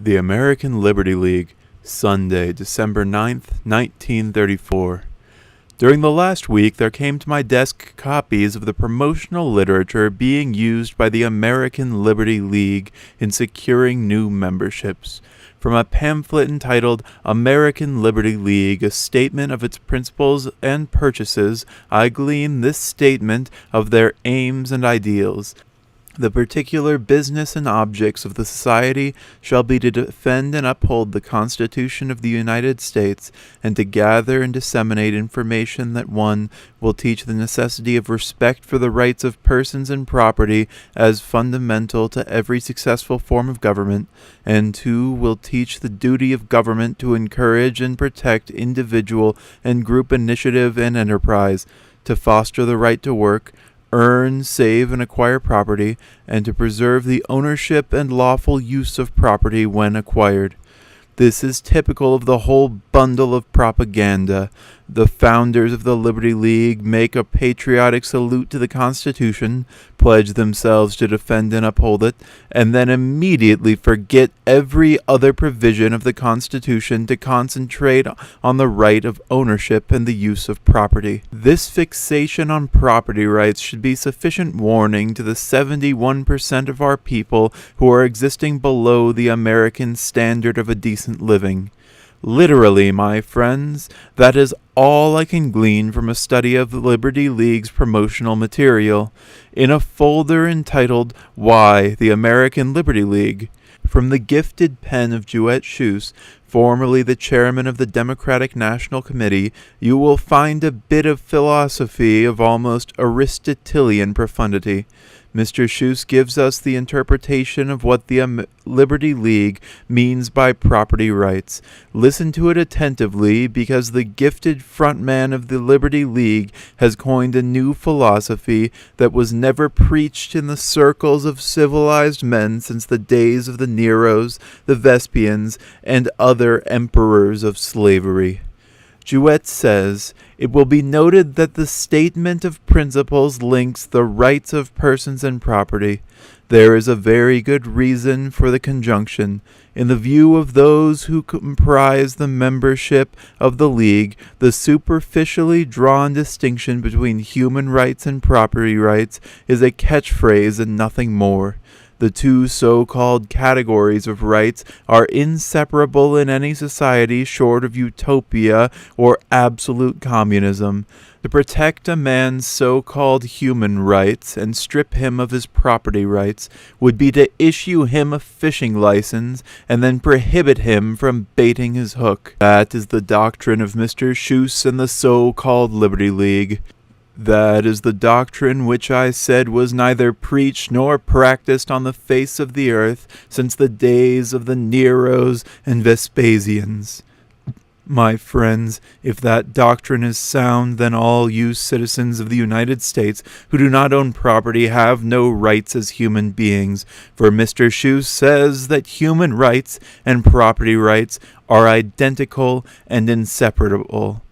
The American Liberty League, Sunday, December 9th, 1934. During the last week, there came to my desk copies of the promotional literature being used by the American Liberty League in securing new memberships. From a pamphlet entitled American Liberty League, a statement of its principles and purchases, I glean this statement of their aims and ideals. The particular business and objects of the Society shall be to defend and uphold the Constitution of the United States, and to gather and disseminate information that 1. Will teach the necessity of respect for the rights of persons and property as fundamental to every successful form of government, and 2. Will teach the duty of government to encourage and protect individual and group initiative and enterprise, to foster the right to work, earn, save, and acquire property, and to preserve the ownership and lawful use of property when acquired. This is typical of the whole bundle of propaganda. The founders of the Liberty League make a patriotic salute to the Constitution, pledge themselves to defend and uphold it, and then immediately forget every other provision of the Constitution to concentrate on the right of ownership and the use of property. This fixation on property rights should be sufficient warning to the 71% of our people who are existing below the American standard of a decent living. Literally, my friends, that is all I can glean from a study of the Liberty League's promotional material, in a folder entitled Why the American Liberty League. From the gifted pen of Jewett Schuss, formerly the chairman of the Democratic National Committee, you will find a bit of philosophy of almost Aristotelian profundity. Mr. Schuss gives us the interpretation of what the Liberty League means by property rights. Listen to it attentively, because the gifted frontman of the Liberty League has coined a new philosophy that was never preached in the circles of civilized men since the days of the Neros, the Vespians, and other emperors of slavery. Jewett says, "It will be noted that the statement of principles links the rights of persons and property. There is a very good reason for the conjunction. In the view of those who comprise the membership of the League, the superficially drawn distinction between human rights and property rights is a catchphrase and nothing more. The two so-called categories of rights are inseparable in any society short of utopia or absolute communism. To protect a man's so-called human rights and strip him of his property rights would be to issue him a fishing license and then prohibit him from baiting his hook. That is the doctrine of Mr. Schuss and the so-called Liberty League. That is the doctrine which I said was neither preached nor practiced on the face of the earth since the days of the Neros and Vespasians. My friends, if that doctrine is sound, then all you citizens of the United States who do not own property have no rights as human beings, for Mr. Schuss says that human rights and property rights are identical and inseparable.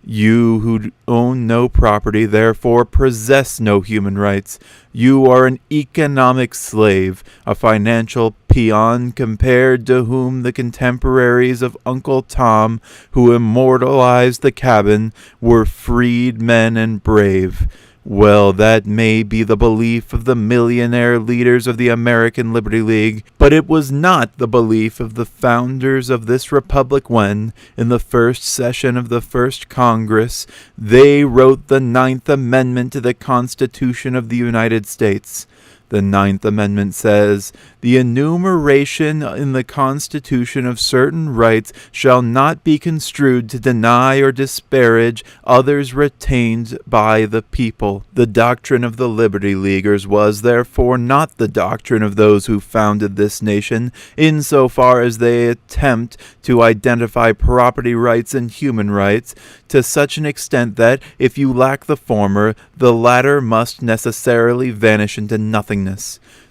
You who own no property, therefore, possess no human rights. You are an economic slave, a financial peon, compared to whom the contemporaries of Uncle Tom, who immortalized the cabin, were freed men and brave. Well, that may be the belief of the millionaire leaders of the American Liberty League, but it was not the belief of the founders of this republic when, in the first session of the first Congress, they wrote the 9th Amendment to the Constitution of the United States. The 9th Amendment says, "The enumeration in the Constitution of certain rights shall not be construed to deny or disparage others retained by the people." The doctrine of the Liberty Leaguers was, therefore, not the doctrine of those who founded this nation, insofar as they attempt to identify property rights and human rights, to such an extent that, if you lack the former, the latter must necessarily vanish into nothingness.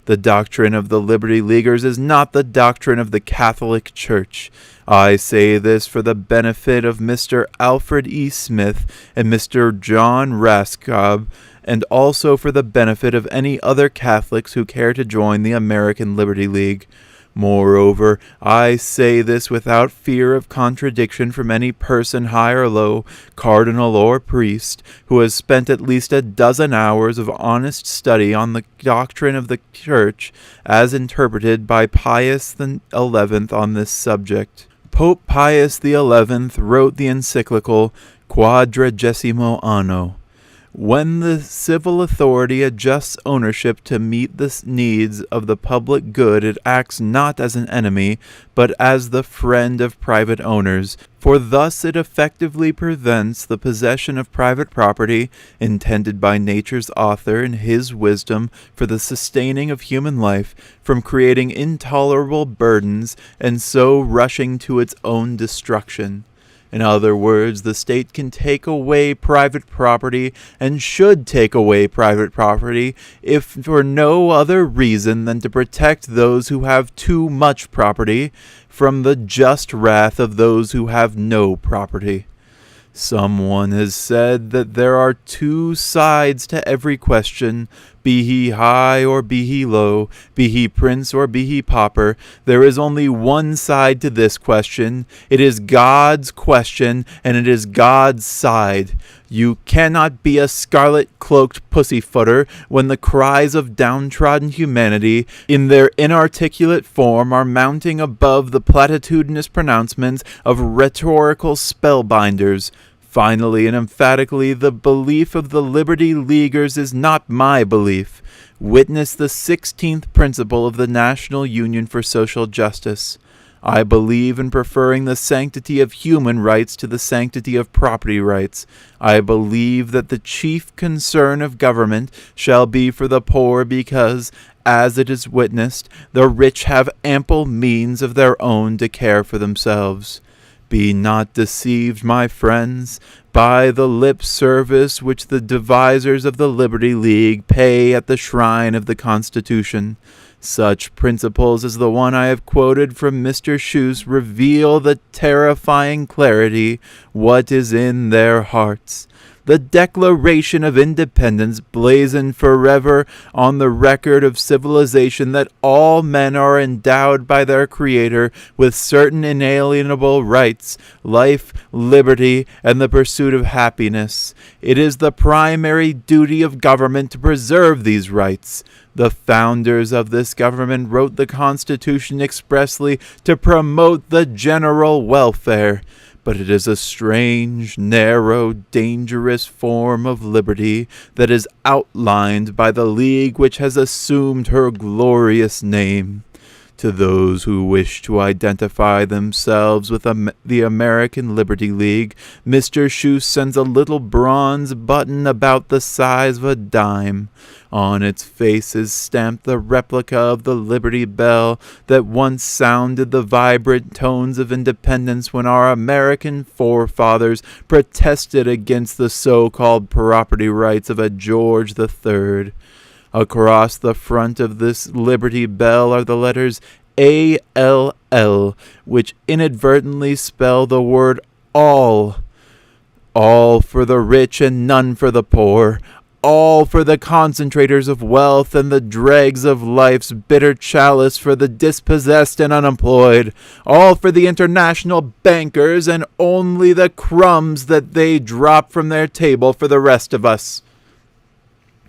The doctrine of the Liberty Leaguers is not the doctrine of the Catholic Church. I say this for the benefit of Mr. Alfred E. Smith and Mr. John Raskob, and also for the benefit of any other Catholics who care to join the American Liberty League. Moreover, I say this without fear of contradiction from any person high or low, cardinal or priest, who has spent at least a dozen hours of honest study on the doctrine of the Church as interpreted by Pius XI on this subject. Pope Pius XI wrote the encyclical Quadragesimo Anno. When the civil authority adjusts ownership to meet the needs of the public good, it acts not as an enemy, but as the friend of private owners, for thus it effectively prevents the possession of private property, intended by nature's author in his wisdom for the sustaining of human life, from creating intolerable burdens, and so rushing to its own destruction. In other words, the state can take away private property and should take away private property if for no other reason than to protect those who have too much property from the just wrath of those who have no property. Someone has said that there are two sides to every question, be he high or be he low, be he prince or be he pauper. There is only one side to this question. It is God's question, and it is God's side. You cannot be a scarlet-cloaked pussyfooter when the cries of downtrodden humanity, in their inarticulate form, are mounting above the platitudinous pronouncements of rhetorical spellbinders. Finally and emphatically, the belief of the Liberty Leaguers is not my belief. Witness the 16th principle of the National Union for Social Justice. I believe in preferring the sanctity of human rights to the sanctity of property rights. I believe that the chief concern of government shall be for the poor because, as it is witnessed, the rich have ample means of their own to care for themselves. Be not deceived, my friends, by the lip service which the devisers of the Liberty League pay at the shrine of the Constitution. Such principles as the one I have quoted from Mr. Schuss reveal with terrifying clarity what is in their hearts. The Declaration of Independence blazoned forever on the record of civilization that all men are endowed by their Creator with certain inalienable rights, life, liberty, and the pursuit of happiness. It is the primary duty of government to preserve these rights. The founders of this government wrote the Constitution expressly to promote the general welfare. But it is a strange, narrow, dangerous form of liberty that is outlined by the League which has assumed her glorious name. To those who wish to identify themselves with the American Liberty League, Mr. Schuss sends a little bronze button about the size of a dime. On its face is stamped the replica of the Liberty Bell that once sounded the vibrant tones of independence when our American forefathers protested against the so-called property rights of a George III. Across the front of this Liberty Bell are the letters ALL, which inadvertently spell the word all. All for the rich and none for the poor. All for the concentrators of wealth and the dregs of life's bitter chalice for the dispossessed and unemployed. All for the international bankers and only the crumbs that they drop from their table for the rest of us.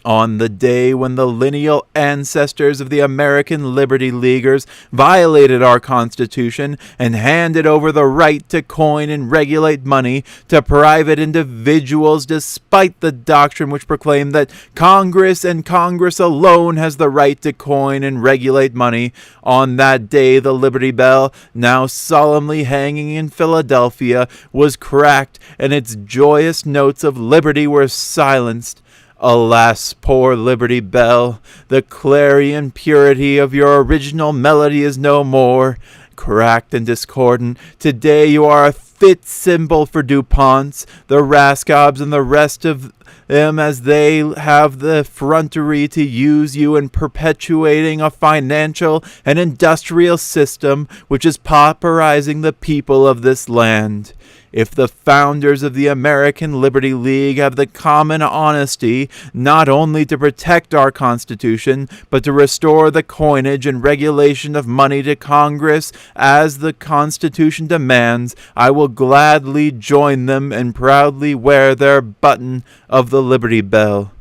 On the day when the lineal ancestors of the American Liberty Leaguers violated our Constitution and handed over the right to coin and regulate money to private individuals despite the doctrine which proclaimed that Congress and Congress alone has the right to coin and regulate money, on that day the Liberty Bell, now solemnly hanging in Philadelphia, was cracked and its joyous notes of liberty were silenced. Alas, poor Liberty Bell, the clarion purity of your original melody is no more. Cracked and discordant, today you are a fit symbol for DuPonts, the Rascobs, and the rest of them as they have the effrontery to use you in perpetuating a financial and industrial system which is pauperizing the people of this land. If the founders of the American Liberty League have the common honesty not only to protect our Constitution, but to restore the coinage and regulation of money to Congress as the Constitution demands, I will gladly join them and proudly wear their button of the Liberty Bell.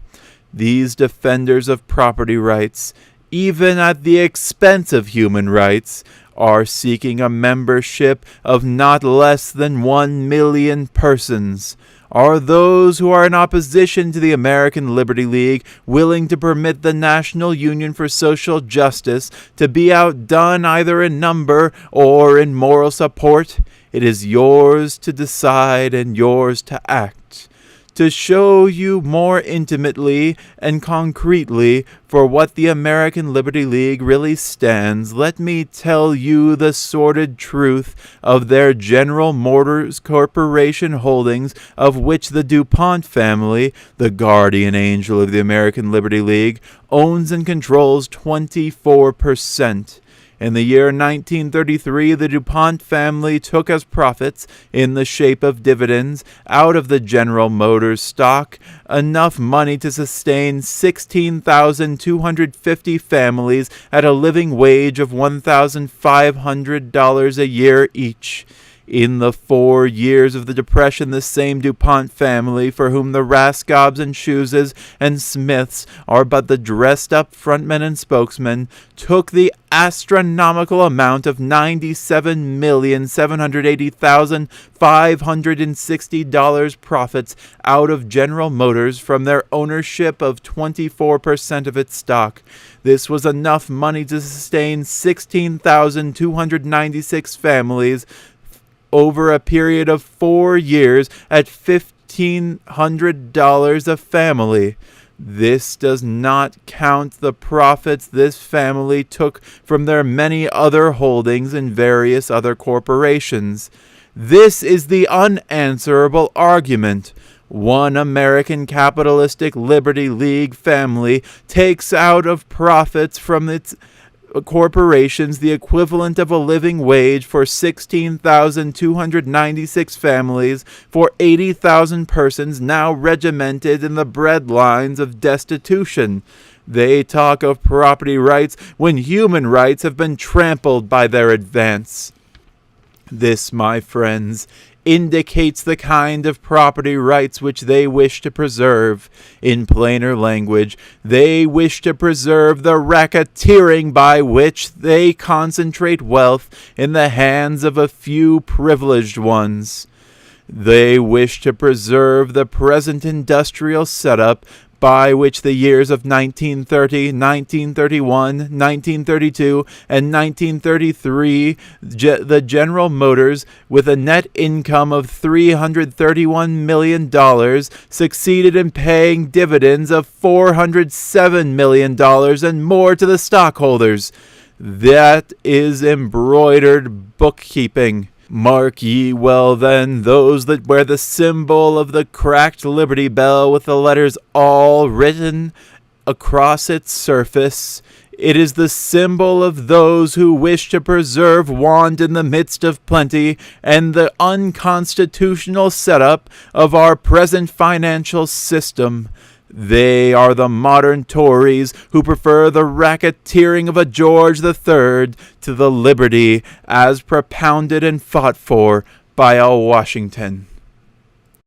These defenders of property rights, even at the expense of human rights, are seeking a membership of not less than 1 million persons. Are those who are in opposition to the American Liberty League willing to permit the National Union for Social Justice to be outdone either in number or in moral support? It is yours to decide and yours to act. To show you more intimately and concretely for what the American Liberty League really stands, let me tell you the sordid truth of their General Motors Corporation holdings, of which the DuPont family, the guardian angel of the American Liberty League, owns and controls 24%. In the year 1933, the DuPont family took as profits, in the shape of dividends, out of the General Motors stock, enough money to sustain 16,250 families at a living wage of $1,500 a year each. In the 4 years of the Depression, the same DuPont family, for whom the Raskobs and Schuses and Smiths are but the dressed-up frontmen and spokesmen, took the astronomical amount of $97,780,560 profits out of General Motors from their ownership of 24% of its stock. This was enough money to sustain 16,296 families over a period of 4 years at $1,500 a family. This does not count the profits this family took from their many other holdings in various other corporations. This is the unanswerable argument. One American capitalistic Liberty League family takes out of profits from its corporations the equivalent of a living wage for 16,296 families for 80,000 persons now regimented in the bread lines of destitution. They talk of property rights when human rights have been trampled by their advance. This, my friends, indicates the kind of property rights which they wish to preserve. In plainer language, they wish to preserve the racketeering by which they concentrate wealth in the hands of a few privileged ones. They wish to preserve the present industrial setup by which the years of 1930, 1931, 1932, and 1933, the General Motors, with a net income of $331 million, succeeded in paying dividends of $407 million and more to the stockholders. That is embroidered bookkeeping. Mark ye well, then, those that wear the symbol of the cracked Liberty Bell with the letters all written across its surface. It is the symbol of those who wish to preserve want in the midst of plenty and the unconstitutional setup of our present financial system. They are the modern Tories who prefer the racketeering of a George III to the liberty as propounded and fought for by a Washington.